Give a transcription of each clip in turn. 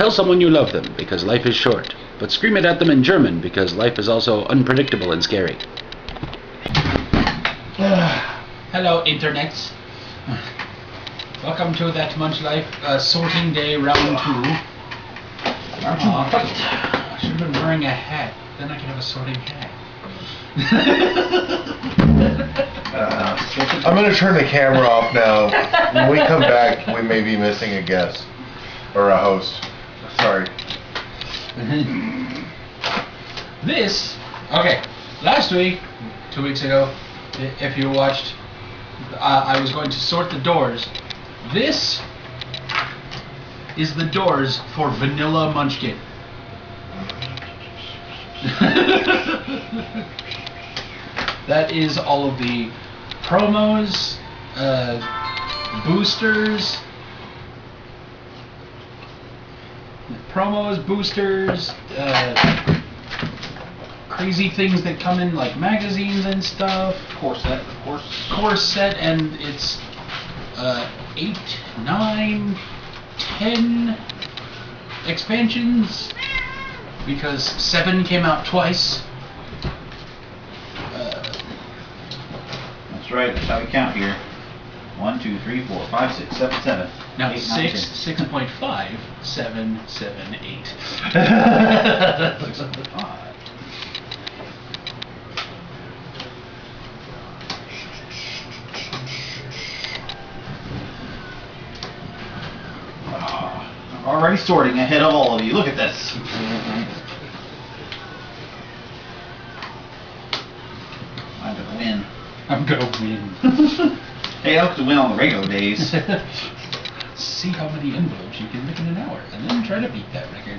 Tell someone you love them, because life is short. But scream it at them in German, because life is also unpredictable and scary. Hello, Internets. Welcome to That Much Life sorting day round 2. I should have been wearing a hat. Then I could have a sorting hat. I'm going to turn the camera off now. When we come back, we may be missing a guest. Or a host. Sorry. Okay, last week, 2 weeks ago, if you watched, I was going to sort the doors. This is the doors for Vanilla Munchkin. That is all of the promos, boosters, crazy things that come in like magazines and stuff. Corset, of course. Corset, and it's 8, 9, 10 expansions because 7 came out twice. That's right. That's how we count here. 1, 2, 3, 4, 5, 6, 7, 7. Now 8, 6, 6.5, 7, 7, 8. 6.5. Already sorting ahead of all of you. Look at this. I'm gonna win. I'm gonna win. Hey, I hope to win on the regular days. See how many envelopes you can make in an hour, and then try to beat that record.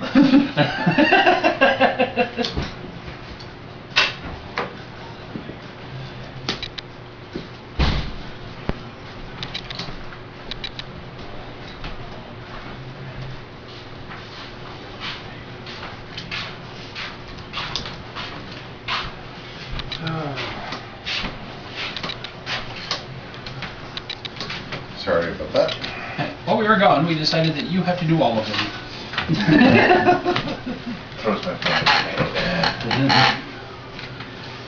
Sorry about that. While we were gone, we decided that you have to do all of them. Throws my phone.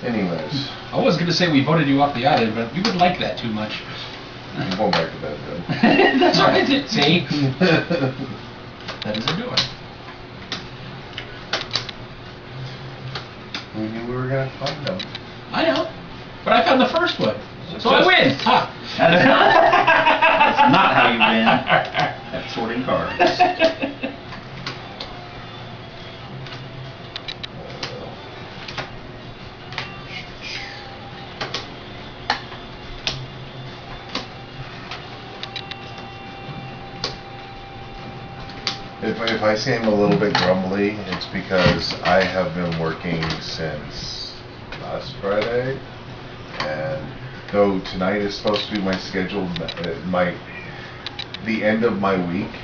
Anyways. I was going to say we voted you off the island, but you would like that too much. I'm going back to bed then. That's what I did. See? That is a door. We knew we were going to find them. I know. But I found the first one. So I win. Ha! That's not how you win at sorting cards. If I seem a little bit grumbly, it's because I have been working since last Friday, and though tonight is supposed to be my scheduled, the end of my week,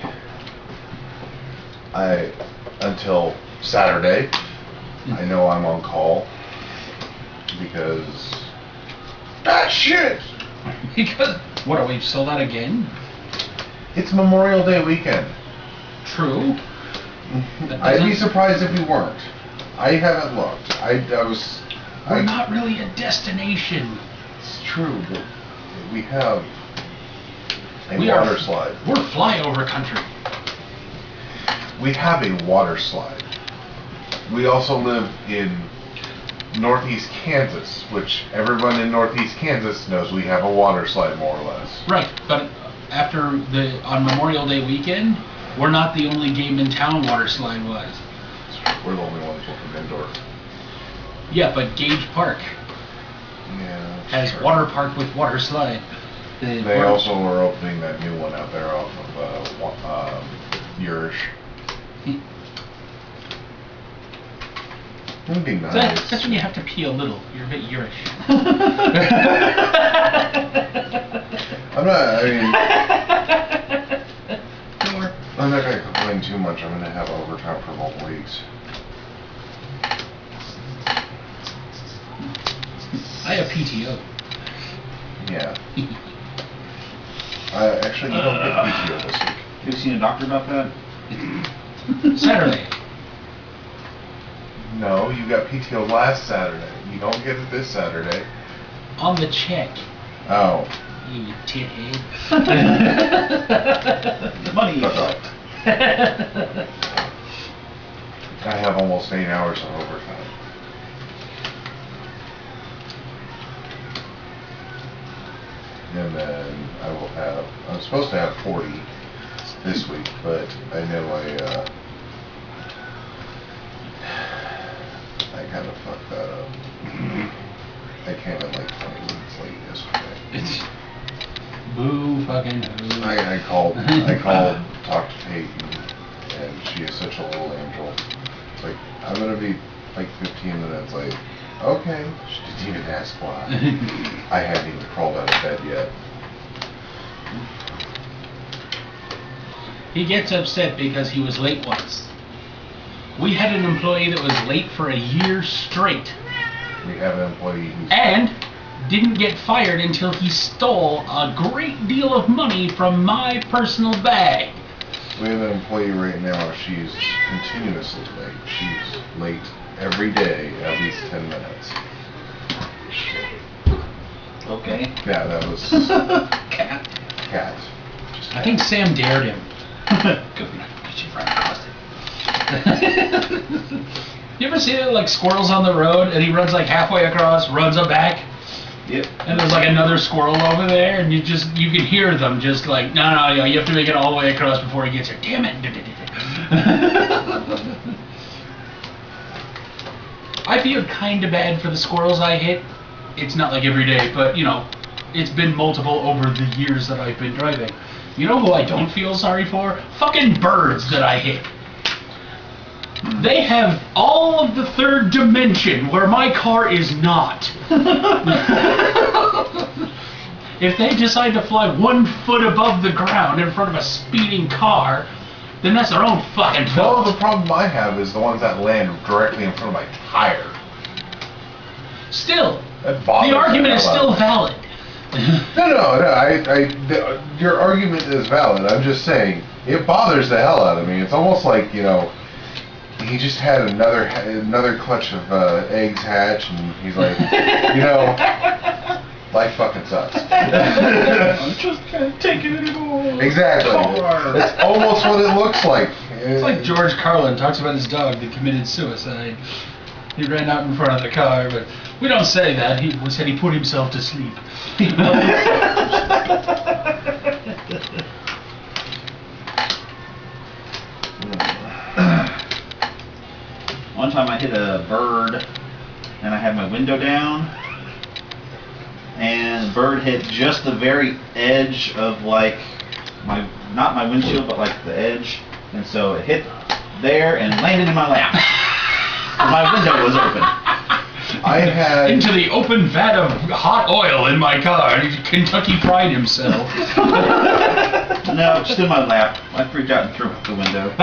until Saturday, I know I'm on call, because that shit! Because, what, are we sold out again? It's Memorial Day weekend. True. I'd be surprised if we weren't. I haven't looked. We're not really a destination. It's true, but we have a water slide. We're flyover country. We have a water slide. We also live in Northeast Kansas, which everyone in Northeast Kansas knows we have a water slide, more or less. Right, but on Memorial Day weekend, we're not the only game in town water slide was. We're the only ones looking indoor. Yeah, but Gage Park has water park with water slide. They also are opening that new one out there off of Urish. It'd be nice. That's when you have to pee a little. You're a bit Urish. I'm not going to complain too much. I'm going to have overtime for both weeks. I have PTO. Yeah. Actually, you don't get PTO this week. Have you seen a doctor about that? Saturday. No, you got PTO last Saturday. You don't get it this Saturday. On the check. Oh. You tithead. The money you Fuck got. off. I have almost 8 hours of overtime. And then I will have, I'm supposed to have 40 this week, but I know I kind of fucked that up. I came in like 20 minutes late yesterday. It's boo fucking who. I called, talked to Tate, and she is such a little angel. It's like, I'm gonna be like 15 minutes late. Okay. She didn't even ask why. I hadn't even crawled out of bed yet. He gets upset because he was late once. We had an employee that was late for a year straight. We have an employee who's... And didn't get fired until he stole a great deal of money from my personal bag. We have an employee right now, she's continuously late. She's late every day, at least 10 minutes. Okay. Yeah, that was... Cat. Cat. I think Sam dared him. Go get your friend busted. You ever see like squirrels on the road and he runs like halfway across, runs up back, Yep. and there's like another squirrel over there, and you can hear them just like, no, you have to make it all the way across before he gets here. Damn it. I feel kind of bad for the squirrels I hit. It's not like every day, but you know, it's been multiple over the years that I've been driving. You know who I don't feel sorry for? Fucking birds that I hit. They have all of the third dimension where my car is not. If they decide to fly 1 foot above the ground in front of a speeding car, then that's their own fucking No, fault. the problem I have is the ones that land directly in front of my tire. Still, That bothers the argument is hell still out of valid. No, your argument is valid. I'm just saying, it bothers the hell out of me. It's almost like, you know, he just had another clutch of eggs hatch, and he's like, you know, life fucking sucks. I just can't take it anymore. Exactly. It's almost what it looks like. It's like George Carlin talks about his dog that committed suicide. He ran out in front of the car, but we don't say that. He said he put himself to sleep. One time I hit a bird and I had my window down, and the bird hit just the very edge of like not my windshield, but like the edge, and so it hit there and landed in my lap. My window was open. I had Into the open vat of hot oil in my car, and he Kentucky Fried himself. No, just in my lap. I freaked out and threw out the window.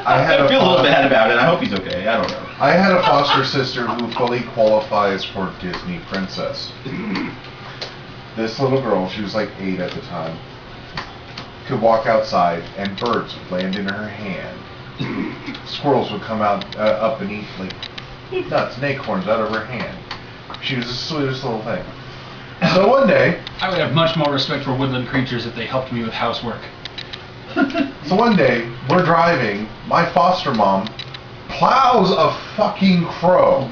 I feel a little bad about it. I hope he's okay. I don't know. I had a foster sister who fully qualifies for Disney princess. This little girl, she was like 8 at the time, could walk outside and birds would land in her hand. Squirrels would come out up and eat like nuts and acorns out of her hand. She was the sweetest little thing. So one day, I would have much more respect for woodland creatures if they helped me with housework. we're driving, my foster mom plows a fucking crow.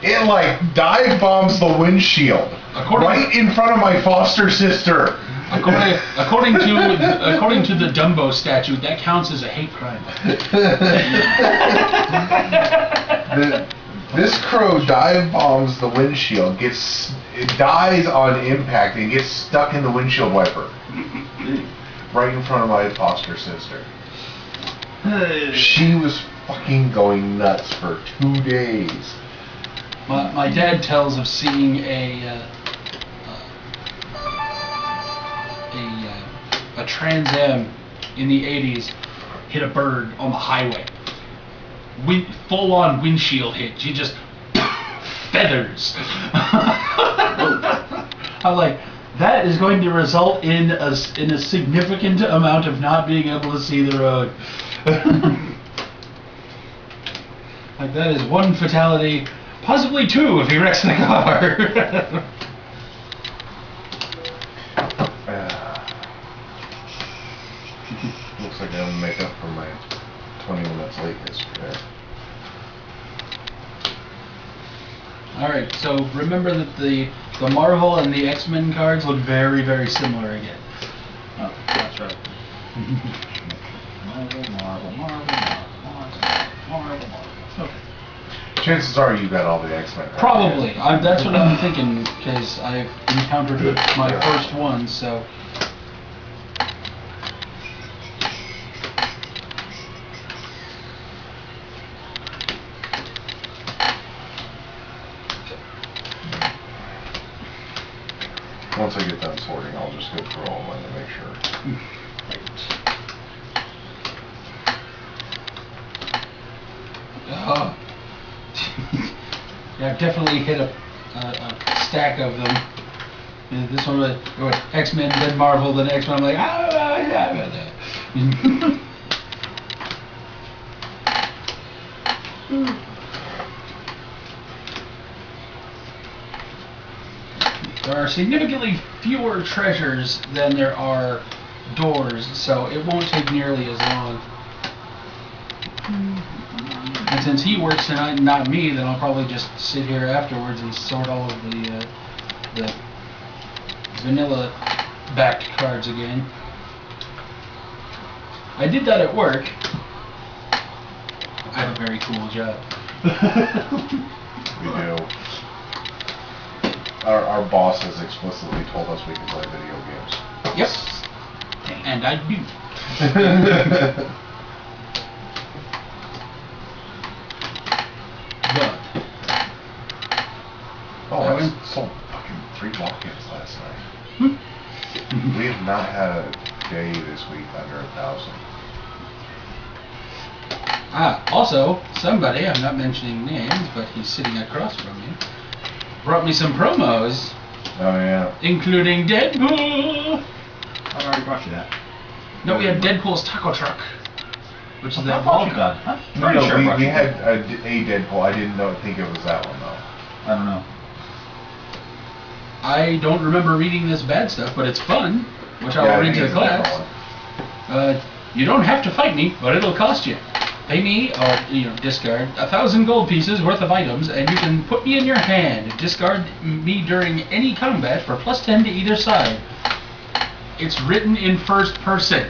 It like dive bombs the windshield right in front of my foster sister. According to the Dumbo statute, that counts as a hate crime. This crow dive bombs the windshield, it dies on impact and gets stuck in the windshield wiper. Right in front of my foster sister. She was fucking going nuts for 2 days. My dad tells of seeing a Trans Am in the 80s hit a bird on the highway. Full on windshield hit. She just feathers. I'm like, that is going to result in a significant amount of not being able to see the road. Like that is one fatality, possibly two if he wrecks the car. Looks like I'm gonna make up for my 20 minutes late yesterday. Alright, so remember that the Marvel and the X-Men cards look very, very similar again. Oh, that's right. Marvel. Okay. Chances are you got all the X-Men. Right? Probably. That's what I'm thinking, because I've encountered my first one, so... Once I get done sorting, I'll just go through all of them to make sure. Oh. Yeah, I've definitely hit a stack of them. And this one was X-Men, then Marvel, then X-Men. I'm like, There are significantly fewer treasures than there are doors, so it won't take nearly as long. And since he works tonight and not me, then I'll probably just sit here afterwards and sort all of the vanilla-backed cards again. I did that at work. I have a very cool job. We do. Our boss has explicitly told us we can play video games. Yep. And I do. But Oh, I sold fucking 3 walk-ins last night. We have not had a day this week under 1,000. Also, somebody, I'm not mentioning names, but he's sitting across from you, brought me some promos, Oh yeah. including Deadpool. I already brought you that. No, we had Deadpool's taco truck, which is that I thought ball you got it. card. I'm No, pretty sure I brought we you had that. a Deadpool. I didn't think it was that one though. I don't know. I don't remember reading this bad stuff, but it's fun, which I Yeah, will read think to the it's a different class. You don't have to fight me, but it'll cost you. Pay me, or discard 1,000 gold pieces worth of items, and you can put me in your hand. Discard me during any combat for +10 to either side. It's written in first person.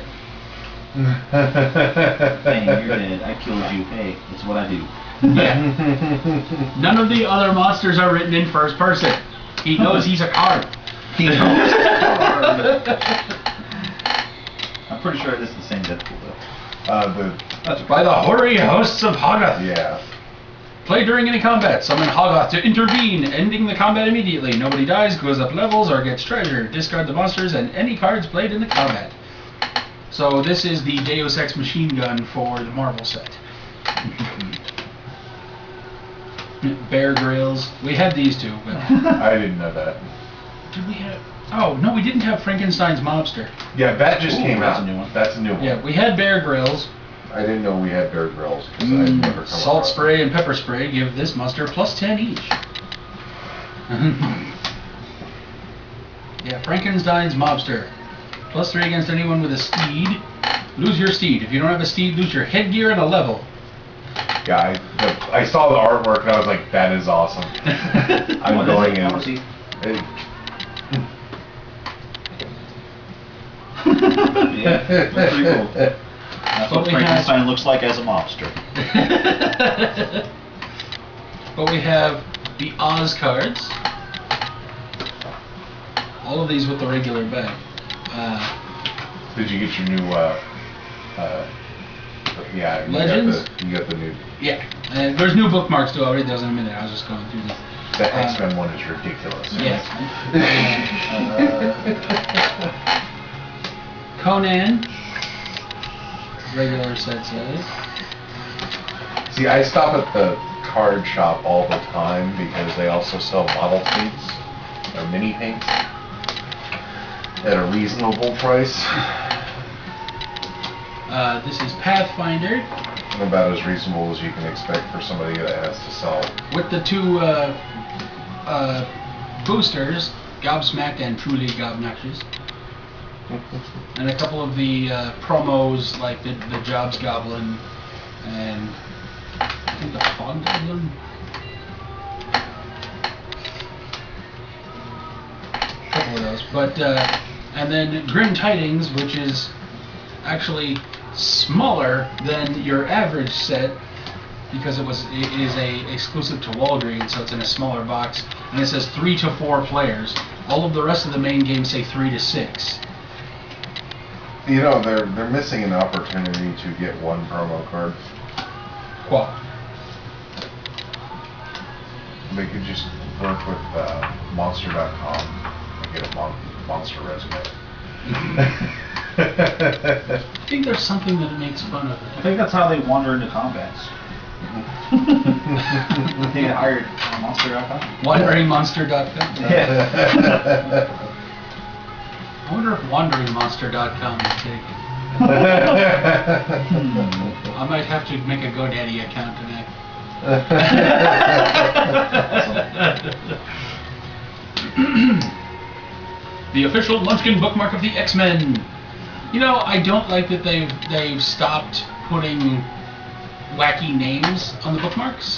Hey, you're dead. I killed you. Hey, that's what I do. Yeah. None of the other monsters are written in first person. He knows he's a card. He knows. I'm pretty sure this is the same Deadpool though. That's by the hoary hosts of Hoggoth. Yeah. Play during any combat. Summon Hoggoth to intervene, ending the combat immediately. Nobody dies, goes up levels, or gets treasure. Discard the monsters and any cards played in the combat. So this is the Deus Ex machine gun for the Marvel set. Bear Grylls. We had these two, but I didn't know that. did we have? Oh no, we didn't have Frankenstein's Mobster. Yeah, that just came that's out. a new one. That's a new one. Yeah, we had Bear Grylls. I didn't know we had Bear Grylls because I'd never come Salt across spray and pepper spray give this monster +10 each. Yeah, Frankenstein's Mobster. +3 against anyone with a steed. Lose your steed. If you don't have a steed, lose your headgear and a level. Yeah, I saw the artwork and I was like, that is awesome. I'm going in. Yeah, that's pretty cool. That's what Frankenstein looks like as a mobster. But we have the Oz cards. All of these with the regular bag. Did you get your new, yeah, Legends? You got the new. Yeah, and there's new bookmarks too. I'll read those in a minute. I was just going through them. The X-Men one is ridiculous. Yes. Conan. Regular set size. See, I stop at the card shop all the time because they also sell model paints or mini paints. At a reasonable price. This is Pathfinder About as reasonable as you can expect for somebody that has to sell. with the two boosters, Gobsmacked and Truly Gobnoxious. And a couple of the promos like the Jobs Goblin and I think the Fog Goblin. A couple of those. But and then Grim Tidings, which is actually smaller than your average set because it is a exclusive to Walgreens, so it's in a smaller box, and it says 3 to 4 players. All of the rest of the main games say 3 to 6. You know, they're missing an opportunity to get one promo card. What? They could just work with Monster.com and get a monster resume. I think there's something that makes fun of I it. think that's how they wander into combats. They get hired on Monster.com. WanderingMonster.com. Yeah. I wonder if WanderingMonster.com is taken. I might have to make a GoDaddy account tonight. The official Munchkin bookmark of the X-Men. You know, I don't like that they've stopped putting wacky names on the bookmarks.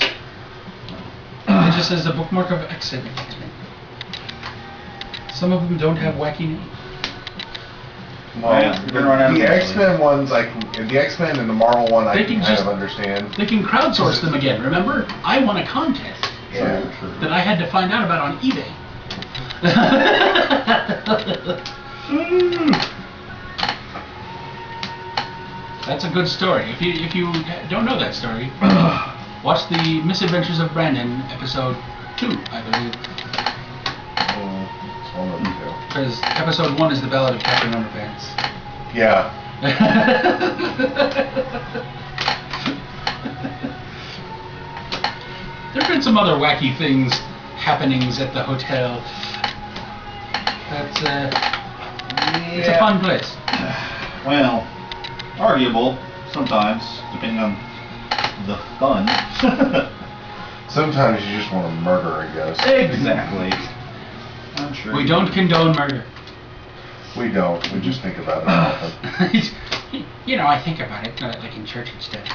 It just says the bookmark of X-Men. Some of them don't have wacky names. Well, Yeah, you're gonna run out of the names. X-Men ones, the X-Men and the Marvel one, I They can can kind just- of understand. They can crowdsource them again. Remember, I won a contest Yeah. that I had to find out about on eBay. That's a good story. If you don't know that story, watch the Misadventures of Brandon episode 2, I believe. It's one of the two. Because episode 1 is the Ballad of Captain Underpants. Yeah. There have been some other wacky happenings at the hotel. That's it's a fun place. Well, arguable sometimes, depending on the fun. Sometimes you just want to murder a ghost. Exactly. I'm sure. We don't condone murder. We don't. We just think about it often. You know, I think about it, like in church and stuff.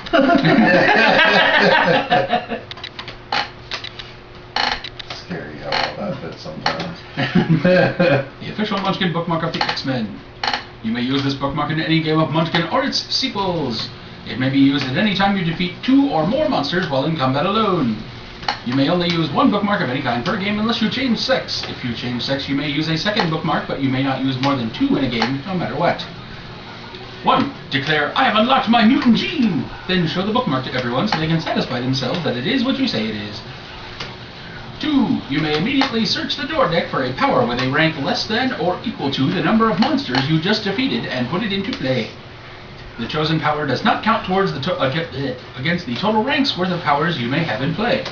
Scary how all that fits sometimes. The official Munchkin bookmark of the X-Men. You may use this bookmark in any game of Munchkin or its sequels. It may be used at any time you defeat 2 or more monsters while in combat alone. You may only use one bookmark of any kind per game unless you change sex. If you change sex, you may use a second bookmark, but you may not use more than 2 in a game, no matter what. 1. Declare, I have unlocked my mutant gene! Then show the bookmark to everyone so they can satisfy themselves that it is what you say it is. 2. You may immediately search the door deck for a power with a rank less than or equal to the number of monsters you just defeated and put it into play. The chosen power does not count towards the against the total ranks worth of powers you may have in play.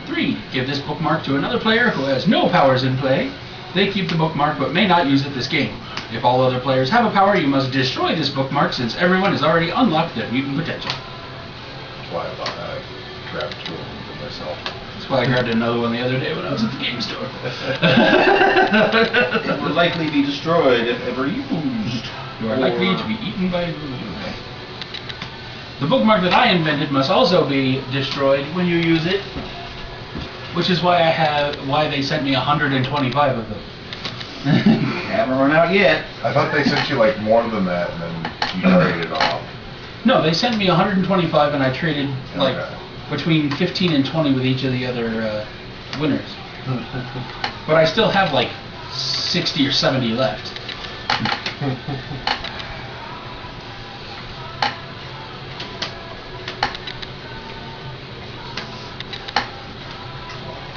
3. Give this bookmark to another player who has no powers in play. They keep the bookmark but may not use it this game. If all other players have a power, you must destroy this bookmark since everyone has already unlocked their mutant potential. That's why I thought I grabbed 2 of them for myself. That's why I grabbed another one the other day when I was at the game store. It would likely be destroyed if ever used. You are likely to be eaten by... The bookmark that I invented must also be destroyed when you use it, which is why they sent me 125 of them. Haven't run out yet. I thought they sent you like more than that and then you traded off. No, they sent me 125 and I traded like Okay. between 15 and 20 with each of the other winners. But I still have like 60 or 70 left.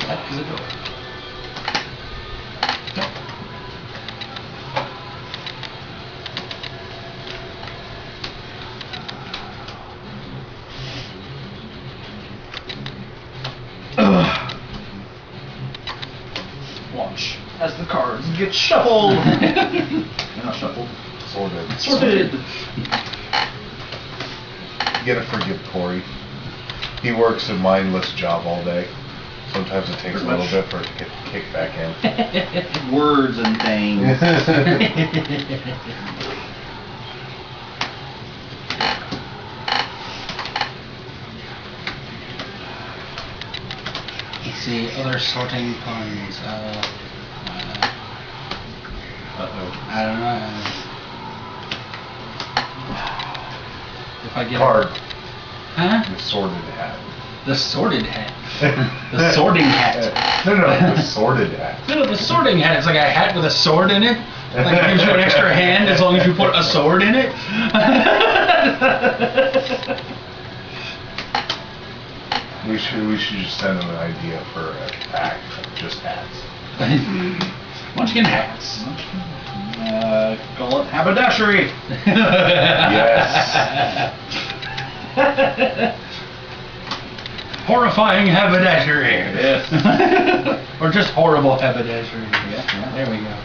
That is a door. Watch as the cards get shuffled. They're not shuffled. Sorted. Sorted. You gotta forgive Corey. He works a mindless job all day. Sometimes it takes a little bit for it to get kicked back in. Words and things. Let's see, other sorting puns. Uh-oh. I don't know. If I get Card. Huh? The sorted hat. The sorted hat. The sorting hat. No, the sorted hat. No, the sorting hat. It's like a hat with a sword in it. Like it gives you an extra hand as long as you put a sword in it. We should just send him an idea for a pack of just hats. Munchkin hats. Call it haberdashery. Yes. Horrifying haberdashery. Yes. Or just horrible haberdashery. Yeah. There we go.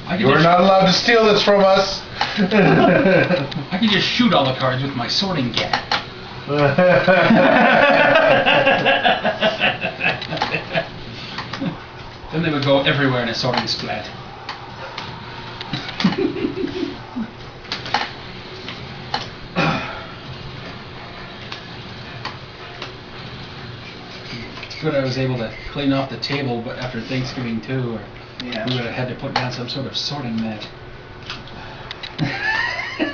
I could You're just- not allowed to steal this from us. I can just shoot all the cards with my sorting cat. Then they would go everywhere in a sorting splat. Good, I was able to clean off the table, but after Thanksgiving too, or Yeah. we would have had to put down some sort of sorting mat. I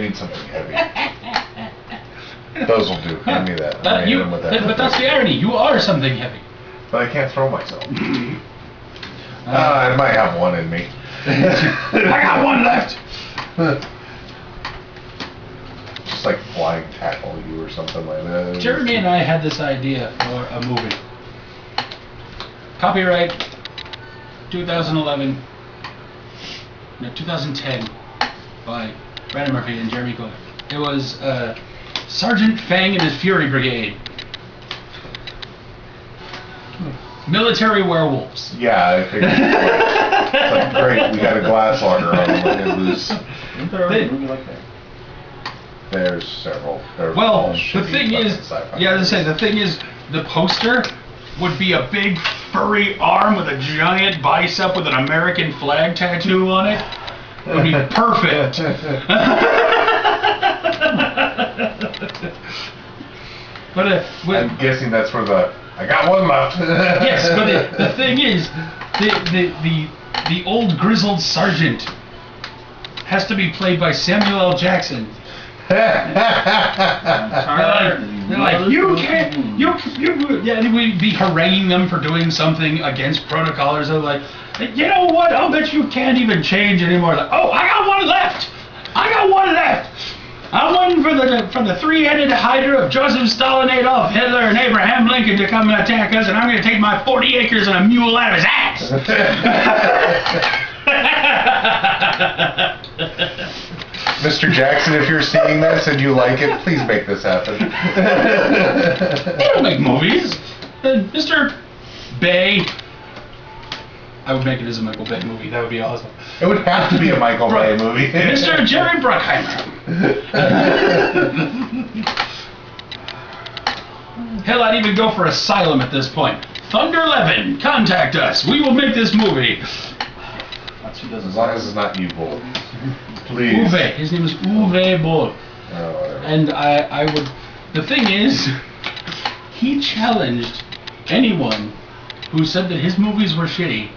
need something heavy. Those will do. Hand me that. I'm You, with that. but that's the irony. You are something heavy. But I can't throw myself. I might have one in me. I got one left. Just like flying tackle you or something like that. Jeremy and I had this idea for a movie. Copyright 2011, no 2010, by Brandon Murphy and Jeremy Coyle. It was Sergeant Fang and his Fury Brigade. Military werewolves. Yeah, I figured. It's like, great, we got a glass locker on them. We're gonna lose. Isn't there a movie like that? There's several. They're Well, all the shitty thing fucking is, sci-fi yeah, as I movies. say, the thing is, the poster would be a big furry arm with a giant bicep with an American flag tattoo on it. It would be perfect. But I'm guessing that's where I got one left. yes, but the thing is, the old grizzled sergeant has to be played by Samuel L. Jackson. They're like, you can't, yeah, and we'd be haranguing them for doing something against protocol or something like, you know what, I'll bet you can't even change anymore. Like, oh, I got one left. I'm waiting for the three-headed hydra of Joseph Stalin, Adolf Hitler, and Abraham Lincoln to come and attack us, and I'm going to take my 40 acres and a mule out of his ass. Mr. Jackson, if you're seeing this and you like it, please make this happen. They don't make movies. Mr. Bay. I would make it as a Michael Bay movie. That would be awesome. It would have to be a Michael Bay movie. Mr. Jerry Bruckheimer. Hell, I'd even go for Asylum at this point. Thunder Levin, contact us. We will make this movie. That's who does As long as it's not you, Bull. Please. Uwe. His name is Uwe Boll. Oh, whatever. And I would... The thing is, he challenged anyone who said that his movies were shitty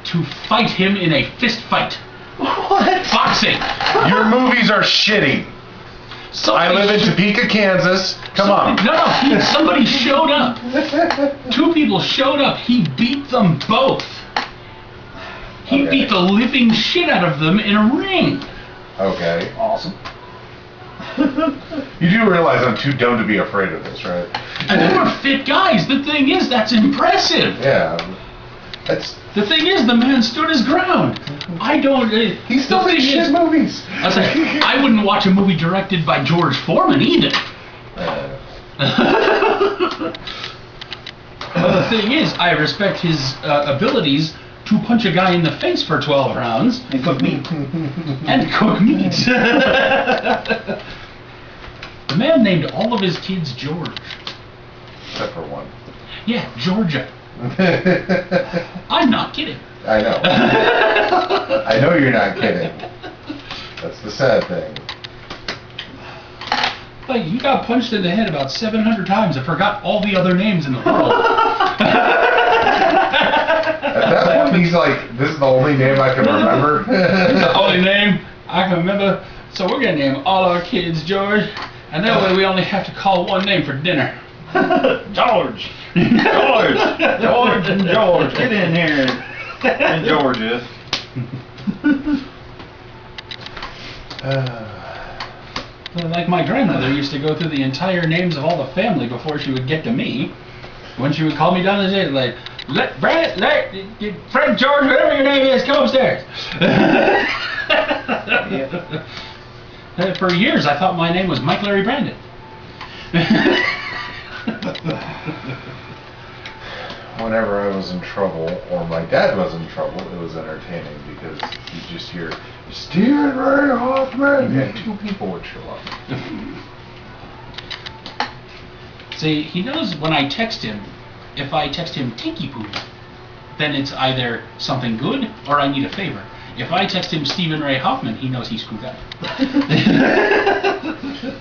to fight him in a fist fight. What? Boxing. Your movies are shitty. I live in Topeka, Kansas. Come on. No, somebody showed up. Two people showed up. He beat them both. He Okay. beat the living shit out of them in a ring. Okay. awesome. You do realize I'm too dumb to be afraid of this, right? And they were fit guys. The thing is, that's impressive. Yeah. That's. The thing is, the man stood his ground. I don't... He still makes shit movies. I was like, I wouldn't watch a movie directed by George Foreman either. Well, the thing is, I respect his abilities to punch a guy in the face for 12 rounds. And cook meat. And cook meat. The man named all of his kids George. Except for one. Yeah, Georgia. I'm not kidding. I know. I know you're not kidding. That's the sad thing. Like, he got punched in the head about 700 times and forgot all the other names in the world. At that point, he's like, this is the only name I can remember. It's the only name I can remember. So we're going to name all our kids George. And that way we only have to call one name for dinner. George! George! George and George! Get in here! And Georgia. Like my grandmother used to go through the entire names of all the family before she would get to me. When she would call me down the stairs, like, Fred George, whatever your name is, come upstairs. For years, I thought my name was Mike Larry Brandon. Whenever I was in trouble, or my dad was in trouble, it was entertaining because you just hear, Stephen Ray Hoffman, and two people would show up. See, he knows when I text him, if I text him Tinky Poo, then it's either something good or I need a favor. If I text him Stephen Ray Hoffman, he knows he screwed up.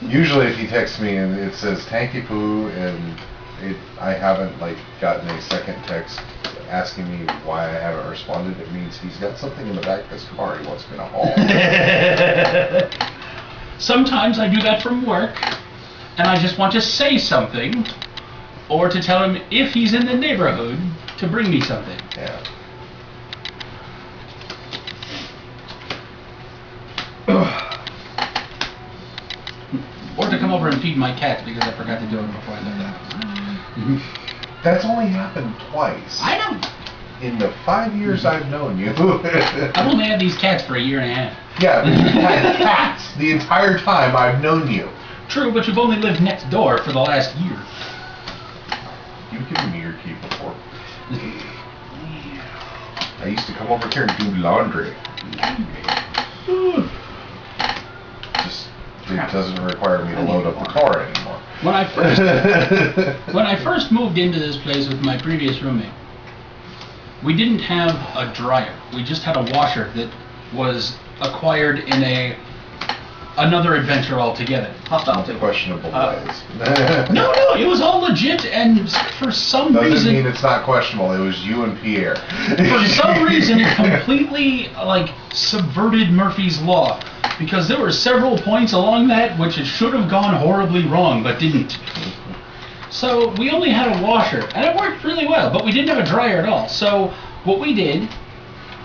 Usually if he texts me and it says Tanky Poo and I haven't gotten a second text asking me why I haven't responded, it means he's got something in the back of his car he wants me to haul. Sometimes I do that from work, and I just want to say something, or to tell him if he's in the neighborhood to bring me something. Yeah. Or to come over and feed my cat because I forgot to do it before I left the house. That's only happened twice. I know. In the 5 years I've known you. I've only had these cats for a year and a half. Yeah, but you've had cats the entire time I've known you. True, but you've only lived next door for the last year. You've given me your key before. I used to come over here and do laundry. It doesn't require me to load up the car anymore. When I first moved into this place with my previous roommate, we didn't have a dryer. We just had a washer that was acquired in another adventure altogether. Questionable ways. No, it was all legit, and for some Doesn't reason... mean it's not questionable. It was you and Pierre. For some reason, it completely, subverted Murphy's Law. Because there were several points along that which it should have gone horribly wrong, but didn't. So we only had a washer, and it worked really well, but we didn't have a dryer at all. So what we did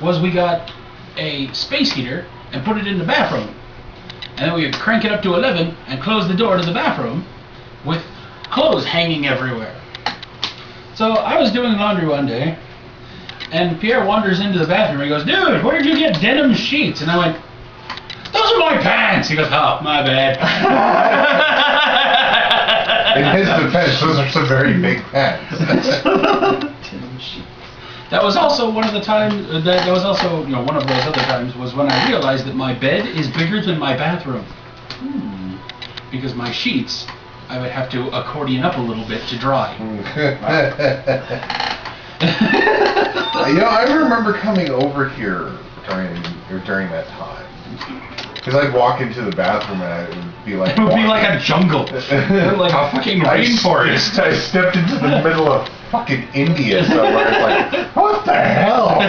was we got a space heater and put it in the bathroom. And then we would crank it up to 11 and close the door to the bathroom with clothes hanging everywhere. So I was doing laundry one day, and Pierre wanders into the bathroom and he goes, "Dude, where did you get denim sheets?" And I went, "Those are my pants." He goes, "Oh, my bad." In his defense, those are some very big pants. That was also one of the times. That was also, one of those other times was when I realized that my bed is bigger than my bathroom. Because my sheets, I would have to accordion up a little bit to dry. I remember coming over here during that time. Because I'd walk into the bathroom and it would be like... It would be like a jungle. Like a fucking rainforest. I stepped into the middle of fucking India somewhere. It's like, what the hell?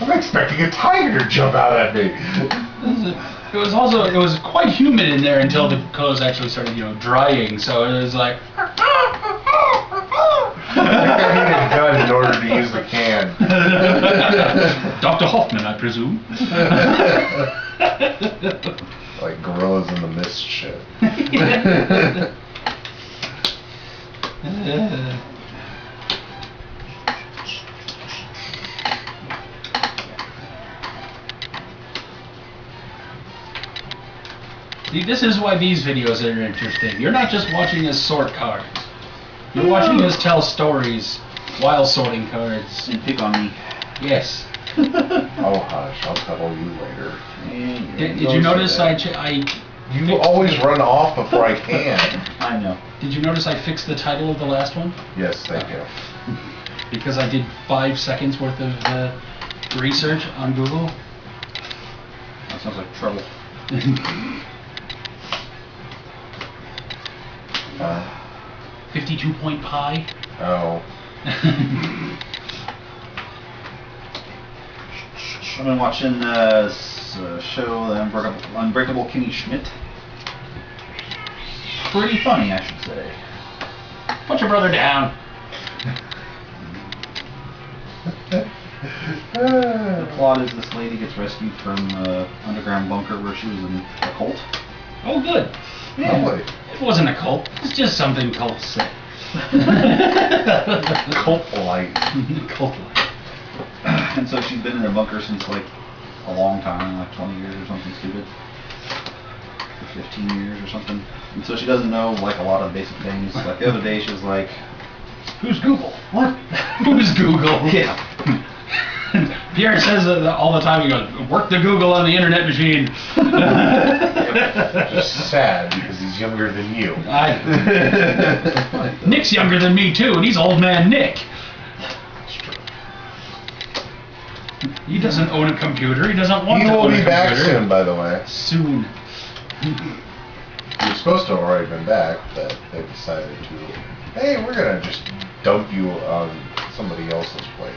I'm expecting a tiger to jump out at me. It was quite humid in there until the clothes actually started, drying. So it was like... I need a gun in order to use the can. Dr. Hoffman, I presume. Like gorillas in the mist shit. See, this is why these videos are interesting. You're not just watching us sort cards. You're watching us tell stories while sorting cards. And pick on me. Yes. Oh hush, I'll cuddle you later. Did you notice You always run off before I can. I know. Did you notice I fixed the title of the last one? Yes, thank you. Because I did 5 seconds worth of research on Google. That sounds like trouble. 52-point pie. Oh. I've been watching this show, Unbreakable Kimmy Schmidt. Pretty funny, I should say. Put your brother down. The plot is this lady gets rescued from an underground bunker where she was in a cult. Oh, good. Lovely. It wasn't a cult. It's just something cults say. Cult light. Cult life. And so she's been in a bunker since like a long time, like 20 years or something stupid. Or 15 years or something. And so she doesn't know like a lot of basic things. Like the other day she was like, "Who's Google? What? Who's Google? Yeah." Pierre says that all the time. He goes, "Work the Google on the internet machine." Just sad because he's younger than you. Nick's younger than me too, and he's old man Nick. That's true. He doesn't own a computer. He doesn't want He to will own be a back computer. soon, by the way. Soon. He was supposed to have already been back, but they decided to, hey, we're going to just dump you on somebody else's plate.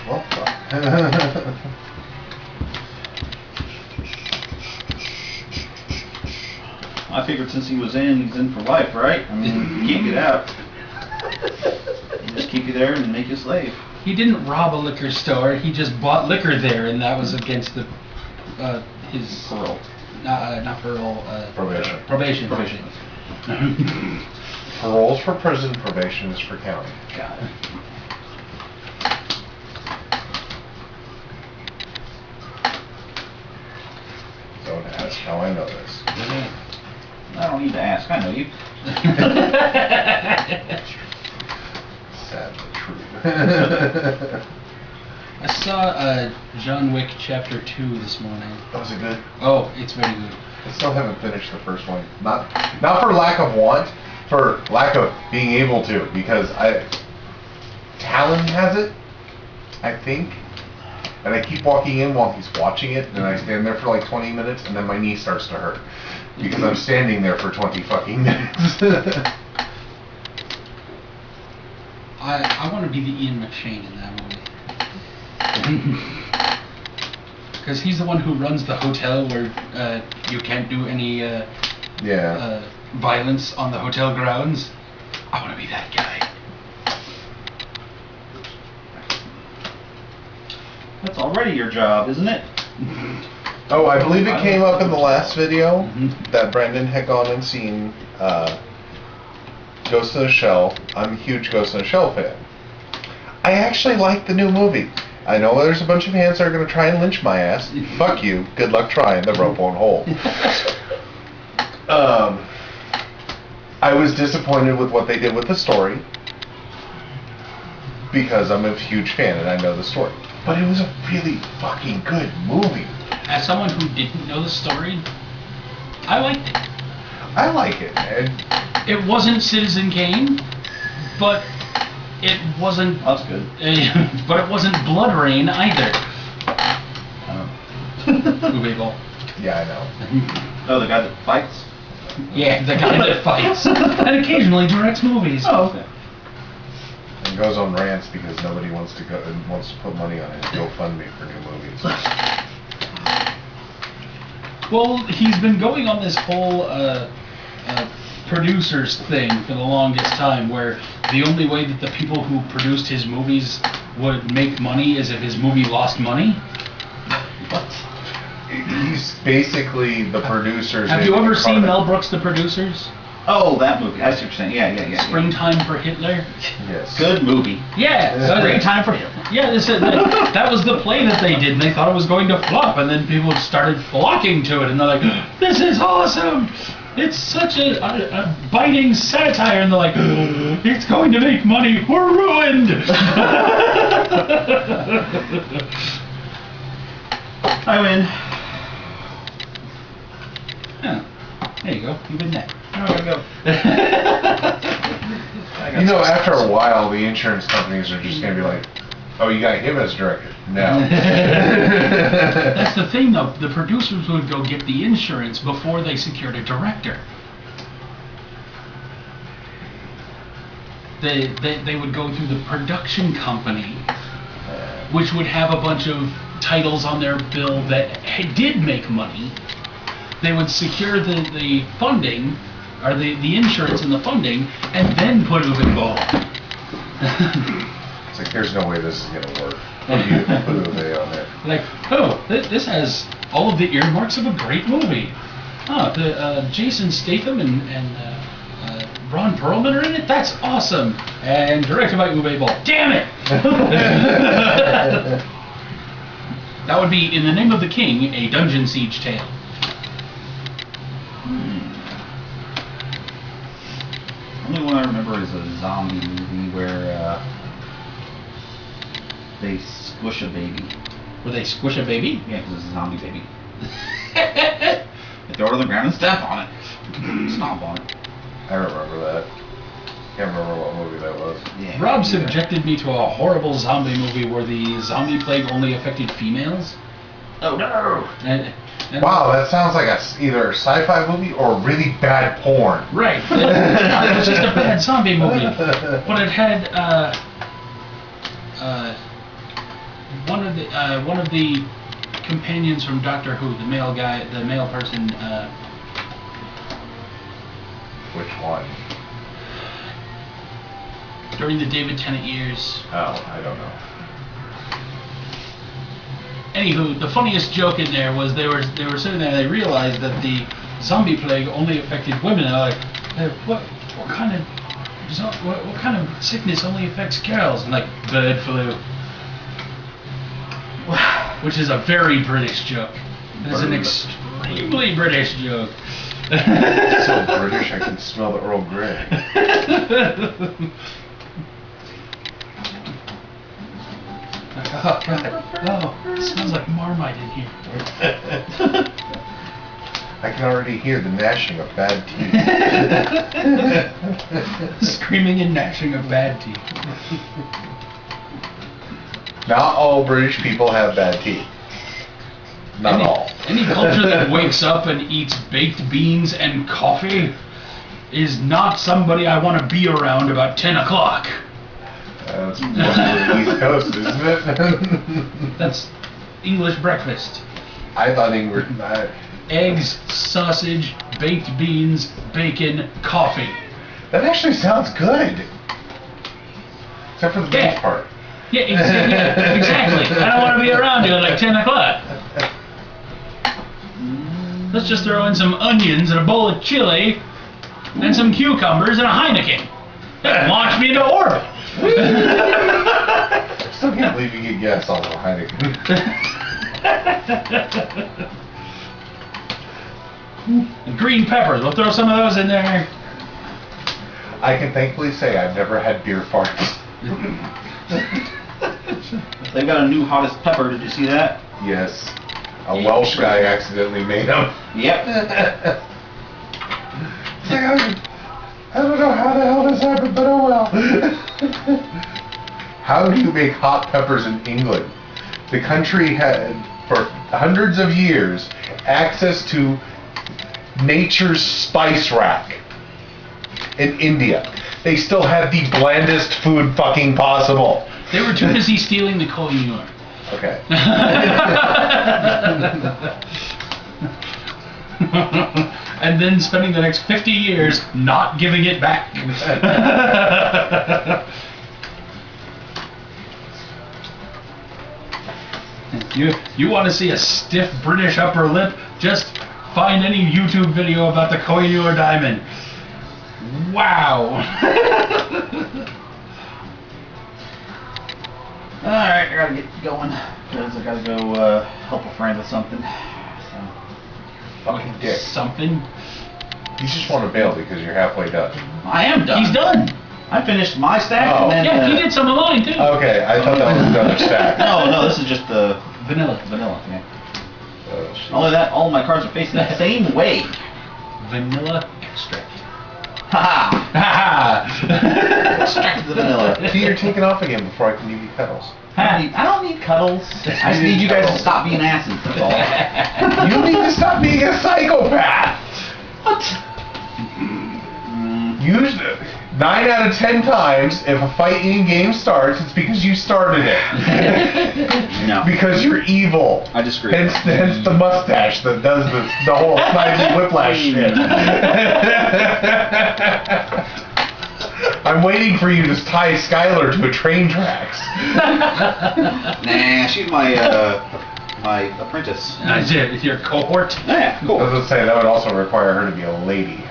Well, fuck. I figured since he was in, he's in for life, right? I mean, you can't get out. They just keep you there and make you a slave. He didn't rob a liquor store. He just bought liquor there, and that was against the his Parole. not parole. Probation. Probation. Parole's for prison, probation is for county. Got it. Don't ask how I know this. I don't need to ask, I know you. Sad but true. I saw John Wick Chapter 2 this morning. Was it good? Oh, it's very good. I still haven't finished the first one. Not for lack of want, for lack of being able to, because Talon has it, I think. And I keep walking in while he's watching it, and I stand there for like 20 minutes, and then my knee starts to hurt. Because I'm standing there for 20 fucking minutes. I want to be the Ian McShane in that movie. Because he's the one who runs the hotel where you can't do any violence on the hotel grounds. I want to be that guy. That's already your job, isn't it? Oh, I believe it came up in the last video that Brendan had gone and seen Ghost in the Shell. I'm a huge Ghost in the Shell fan. I actually like the new movie. I know there's a bunch of fans that are going to try and lynch my ass. Fuck you. Good luck trying. The rope won't hold. I was disappointed with what they did with the story because I'm a huge fan and I know the story. But it was a really fucking good movie. As someone who didn't know the story, I liked it. I like it, man. It wasn't Citizen Kane, but it wasn't. That's good. But it wasn't Blood Rain either. Ooh, People. Yeah, I know. Oh, the guy that fights? Yeah, the guy that fights and occasionally directs movies. Oh, okay. And goes on rants because nobody wants to put money on his GoFundMe for new movies. Well, he's been going on this whole producers thing for the longest time, where the only way that the people who produced his movies would make money is if his movie lost money. What? He's basically the producers. Have you ever seen Mel Brooks' The Producers? Oh, that movie. I see what you're saying. Yeah. Springtime for Hitler? Yes. Good movie. Yeah. Springtime for Hitler. Yeah, that was the play that they did, and they thought it was going to flop, and then people started flocking to it, and they're like, "This is awesome!" It's such a biting satire, and they're like, it's going to make money. We're ruined. I win. Yeah. There you go. You win that. Now I gotta go. You know, after a while, the insurance companies are just going to be like, oh, you got him as director. No. That's the thing, though. The producers would go get the insurance before they secured a director. They would go through the production company, which would have a bunch of titles on their bill that did make money. They would secure the funding, or the insurance and the funding, and then put Uwe Boll. It's like, there's no way this is going to work. You put Uwe on there. Like, oh, this has all of the earmarks of a great movie. Oh, Jason Statham and Ron Perlman are in it? That's awesome. And directed by Uwe Boll. Damn it! That would be In the Name of the King, a Dungeon Siege tale. Only one I remember is a zombie movie where they squish a baby. Where they squish a baby? Yeah, because it's a zombie baby. They throw it on the ground and step on it. Stomp on it. I remember that. Can't remember what movie that was. Yeah. Rob subjected me to a horrible zombie movie where the zombie plague only affected females. Oh no! And Wow, that sounds like either a sci-fi movie or really bad porn. Right. It was just a bad zombie movie. But it had one of the companions from Doctor Who, the male person. Which one? During the David Tennant years. Oh, I don't know. Anywho, the funniest joke in there was they were sitting there and they realized that the zombie plague only affected women. They're like, what kind of sickness only affects girls? And like, bird flu. Which is a very British joke. It's an extremely British joke. It's so British, I can smell the Earl Grey. Oh, God. Oh, it smells like Marmite in here. I can already hear the gnashing of bad teeth. Screaming and gnashing of bad teeth. Not all British people have bad teeth. Not all. Any culture that wakes up and eats baked beans and coffee is not somebody I want to be around about 10 o'clock. That's mostly the East Coast, isn't it? That's English breakfast. I thought English... Eggs, sausage, baked beans, bacon, coffee. That actually sounds good. Except for the beans part. Yeah, exactly. I don't want to be around you at like 10 o'clock. Let's just throw in some onions and a bowl of chili and some cucumbers and a Heineken. That launch me into orbit. I still can't believe you get gas off of Heineken. And green peppers. We'll throw some of those in there. I can thankfully say I've never had beer farts. They've got a new hottest pepper. Did you see that? Yes. A Welsh guy accidentally made them. Yep. It's like, I don't know how the hell this happened, but oh well. How do you make hot peppers in England? The country had, for hundreds of years, access to nature's spice rack. In India, they still have the blandest food fucking possible. They were too busy stealing the Koh-i-Noor. Okay. And then spending the next 50 years not giving it back. You want to see a stiff British upper lip? Just find any YouTube video about the Koh-i-Noor diamond. Wow. Alright, I gotta get going. Because I gotta go help a friend with something. So. Fucking dick. Something. You just want to bail because you're halfway done. I am done. He's done. I finished my stack Oh. and then. Yeah, he did some of mine too. Okay, I thought that was another stack. No, this is just the Vanilla. vanilla. Yeah. Oh, shit. Only that, all my cards are facing the same way. Vanilla extract. Haha! Ha Extract the vanilla. See, you're taking off again before I can give you petals. I don't need cuddles. I just need you guys to stop being asses. That's all. You need to stop being a psychopath. What? Usually, 9 out of 10 times, if a fighting game starts, it's because you started it. No. Because you're evil. I disagree. Hence the mustache that does the whole Snidely Whiplash shit. I'm waiting for you to tie Skylar to a train tracks. Nah, she's my apprentice. That's it. It's your cohort. Yeah, I cool. was gonna say that would also require her to be a lady.